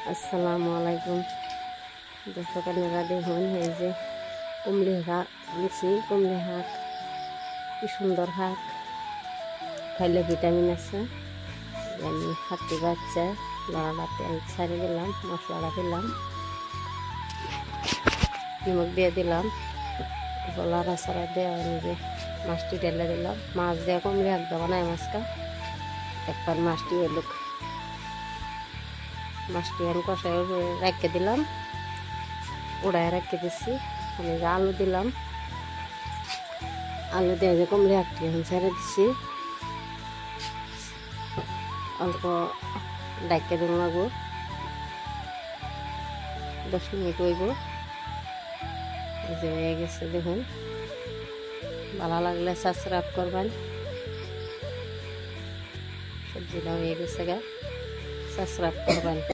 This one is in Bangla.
আসসালামু আলাইকুম দর্শক, আপনারা দেখুন এই যে কুমড়ি শাক আনছি। কুমড়ি শাক কি সুন্দর শাক, খাইলে ভিটামিন আছে। আমি হাঁটি বাচ্চা লড়াটা তেল ছাড়িয়ে দিলাম, মশলাটা দিলাম, নিমখ দিয়ে দিলাম, লাড়া ছাড়া দেওয়া যে মাছটি ঢেলে দিলাম। মাছ দিয়ে কুমড়ি শাক দেওয়া নাই, মাছটা একবার মাছটি এলুক, মাছটি আমি কষাই রেখে দিলাম, উড়ায় রেখে দিচ্ছি। আমি আলু দিলাম, আলু দিয়ে যে কুমড়ি শাকটি এখন ছেড়ে দিচ্ছি। অল্প ডাইকে দিন লাগবো, 10 মিনিট হইব। এই যে হয়ে গেছে দেখুন। ভালো লাগলে সাবস্ক্রাইব করবেন। সবজিটা হয়ে গেছে গা, সাবস্ক্রাইব করবেন।